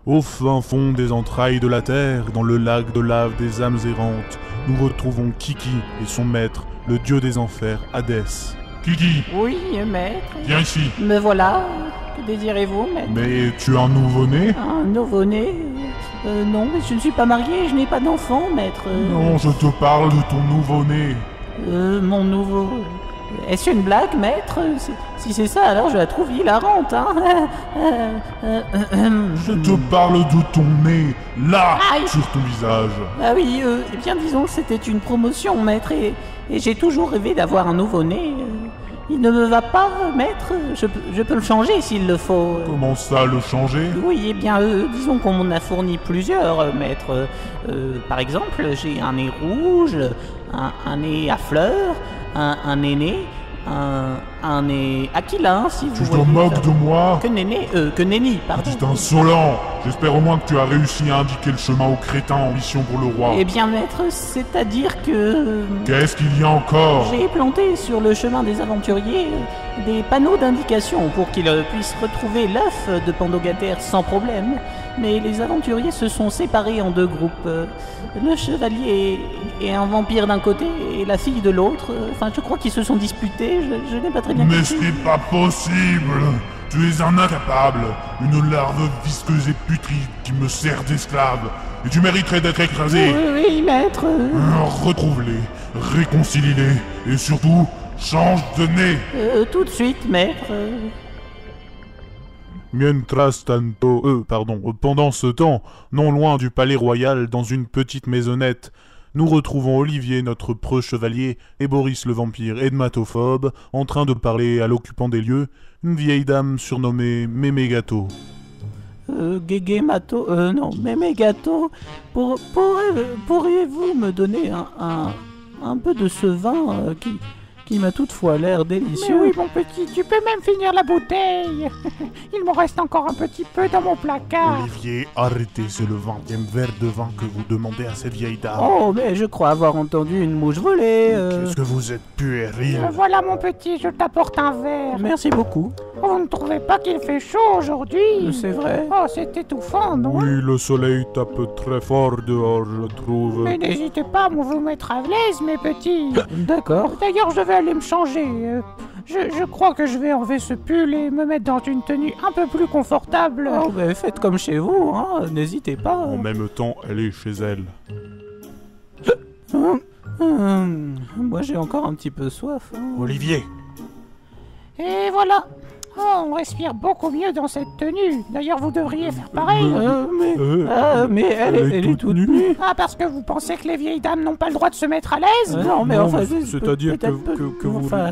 Au fin fond des entrailles de la terre, dans le lac de lave des âmes errantes, nous retrouvons Kiki et son maître, le dieu des enfers, Hadès. Kiki, Oui, maître. viens ici. Me voilà. Que désirez-vous, maître? Mais tu as un nouveau-né? Un nouveau-né? Non, mais je ne suis pas marié, je n'ai pas d'enfant, maître. Non, je te parle de ton nouveau-né. Mon nouveau... Est-ce une blague, maître? Si c'est ça, alors je la trouve hilarante, hein. Je te parle de ton nez, là, Aïe. sur ton visage. Ah oui, eh bien disons que c'était une promotion, maître, et j'ai toujours rêvé d'avoir un nouveau-né. Il ne me va pas, maître, je peux le changer s'il le faut. Comment ça, le changer? Oui, eh bien, disons qu'on m'en a fourni plusieurs, maître. Par exemple, j'ai un nez rouge, un nez à fleurs, un néné, un nez aquilin, si vous Tu te voyez. moques de moi? Que néné, que nenni, pardon. Petit insolent! J'espère au moins que tu as réussi à indiquer le chemin aux crétins en mission pour le roi. Eh bien, maître, c'est-à-dire que... Qu'est-ce qu'il y a encore? J'ai planté sur le chemin des aventuriers des panneaux d'indication pour qu'ils puissent retrouver l'œuf de Pandogater sans problème. Mais les aventuriers se sont séparés en deux groupes. Le chevalier et un vampire d'un côté et la fille de l'autre. Enfin, je crois qu'ils se sont disputés, je n'ai pas très bien Mais compris. ce n'est pas possible! Tu es un incapable, une larve visqueuse et putride qui me sert d'esclave, et tu mériterais d'être écrasé! Oui, oui, maître. Retrouve-les, réconcilie-les, et surtout, change de nez! Tout de suite, maître. Mientras tanto, pendant ce temps, non loin du palais royal, dans une petite maisonnette, nous retrouvons Olivier, notre preux chevalier, et Boris le vampire édmatophobe, en train de parler à l'occupant des lieux, une vieille dame surnommée Mémé Gâteau. Guégué Mato, non, Mémé Gâteau, pourriez-vous me donner un peu de ce vin qui m'a toutefois l'air délicieux? Mais oui, mon petit, tu peux même finir la bouteille. Il me reste encore un petit peu dans mon placard. Olivier, arrêtez, c'est le 20e verre de vin que vous demandez à cette vieille dame. Oh, mais je crois avoir entendu une mouche voler. Qu'est-ce que vous êtes puéril! Voilà, mon petit, je t'apporte un verre. Merci beaucoup. Oh, vous ne trouvez pas qu'il fait chaud aujourd'hui? C'est vrai. Oh, c'est étouffant, non? Oui, le soleil tape très fort dehors, je trouve. Mais n'hésitez pas à vous mettre à l'aise, mes petits. D'accord. D'ailleurs, je vais aller me changer. Je crois que je vais enlever ce pull et me mettre dans une tenue un peu plus confortable. Oh, mais faites comme chez vous, hein. N'hésitez pas. En même temps, elle est chez elle. Moi, j'ai encore un petit peu soif. hein. Olivier! Et voilà. Oh, on respire beaucoup mieux dans cette tenue. D'ailleurs, vous devriez faire pareil. Mais elle est toute nue. Ah, parce que vous pensez que les vieilles dames n'ont pas le droit de se mettre à l'aise? Non, mais Non, enfin... mais c'est-à-dire que vous- Enfin,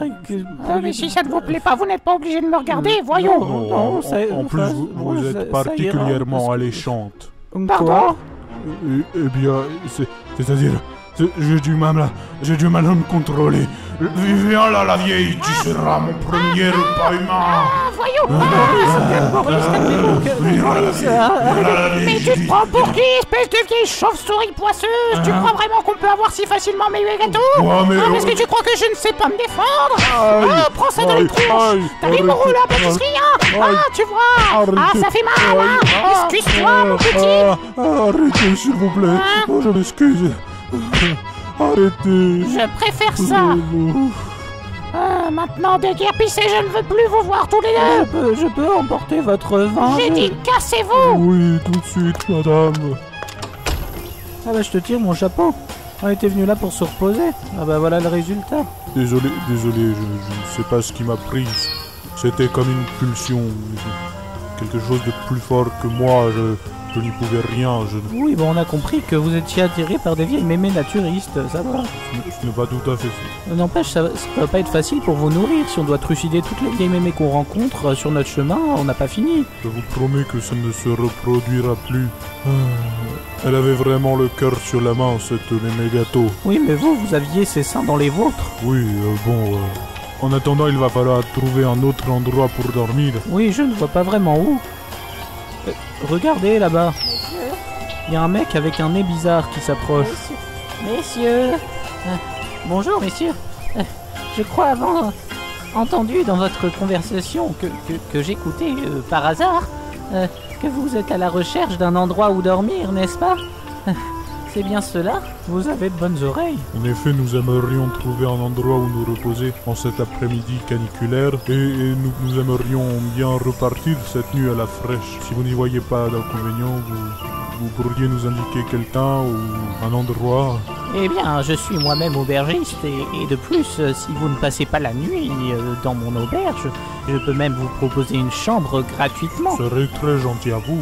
Ah, mais si ça ne vous plaît pas, vous n'êtes pas obligé de me regarder, voyons. Non, ça- en plus, enfin, vous ça- êtes ça ira, particulièrement parce que- alléchante. Pardon? Eh bien, c'est-à-dire, j'ai du mal à me contrôler. Viens là, la vieille, tu seras mon premier repas humain. Ah, voyons. Viens là, la vieille. Viens là, la Mais vieille, tu j'ai te dit. prends pour qui, espèce de vieille chauve-souris poisseuse? Tu crois vraiment qu'on peut avoir si facilement mes gâteaux? Ouais, mais- Ah, est-ce que tu crois que je ne sais pas me défendre? Aïe. Ah, prends ça dans les Aïe, tronches. aïe, T'as vu mon arrêtez. rouleau à pâtisserie, hein? Ah, tu vois? Ah, ça fait mal, hein? Excuse-toi, mon petit. Arrêtez, s'il vous plaît. Hein? Oh, je m'excuse. Arrêtez. Je préfère ça. Ah, maintenant, déguerpissez, je ne veux plus vous voir tous les deux. Je peux emporter votre vin. J'ai dit, cassez-vous. Oui, tout de suite, madame. Ah bah je te tire mon chapeau. On était venu là pour se reposer. Ah bah voilà le résultat. Désolé, je ne sais pas ce qui m'a pris. C'était comme une pulsion. Quelque chose de plus fort que moi, je n'y pouvais rien. Oui, bon on a compris que vous étiez attiré par des vieilles mémés naturistes, ça va. Ce n'est pas tout à fait faux. N'empêche, ça va pas être facile pour vous nourrir. Si on doit trucider toutes les vieilles mémés qu'on rencontre sur notre chemin, on n'a pas fini. Je vous promets que ça ne se reproduira plus. Elle avait vraiment le cœur sur la main, cette mémé gâteau. Oui, mais vous aviez ces seins dans les vôtres. Oui, en attendant, il va falloir trouver un autre endroit pour dormir. Oui, je ne vois pas vraiment où. Regardez là-bas. Il y a un mec avec un nez bizarre qui s'approche. Messieurs. Bonjour, messieurs. Je crois avoir entendu dans votre conversation que j'écoutais par hasard que vous êtes à la recherche d'un endroit où dormir, n'est-ce pas? C'est bien cela? Vous avez de bonnes oreilles. En effet, nous aimerions trouver un endroit où nous reposer en cet après-midi caniculaire et nous aimerions bien repartir cette nuit à la fraîche. Si vous n'y voyez pas d'inconvénient, vous pourriez nous indiquer quelqu'un ou un endroit? Eh bien, je suis moi-même aubergiste et de plus, si vous ne passez pas la nuit dans mon auberge, je peux même vous proposer une chambre gratuitement. Ce serait très gentil à vous.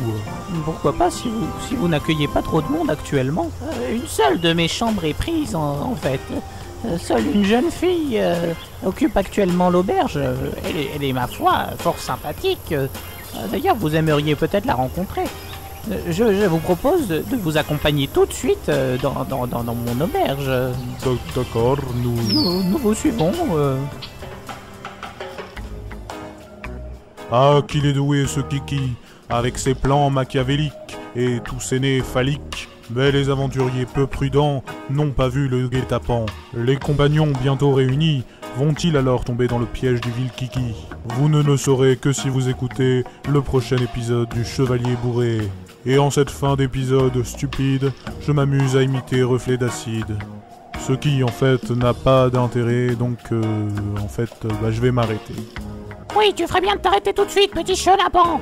Pourquoi pas si vous n'accueillez pas trop de monde actuellement? Une seule de mes chambres est prise en fait. Seule une jeune fille occupe actuellement l'auberge. Elle est ma foi fort sympathique. D'ailleurs, vous aimeriez peut-être la rencontrer. Je vous propose de vous accompagner tout de suite dans mon auberge. D'accord, Nous vous suivons. Ah, qu'il est doué ce Kiki, avec ses plans machiavéliques et tous ses nez phalliques. Mais les aventuriers peu prudents n'ont pas vu le guet-apens. Les compagnons bientôt réunis vont-ils alors tomber dans le piège du vil Kiki? Vous ne le saurez que si vous écoutez le prochain épisode du Chevalier Bourré. Et en cette fin d'épisode stupide, je m'amuse à imiter Reflet d'Acide. Ce qui, en fait, n'a pas d'intérêt, donc, je vais m'arrêter. Oui, tu ferais bien de t'arrêter tout de suite, petit chenapan.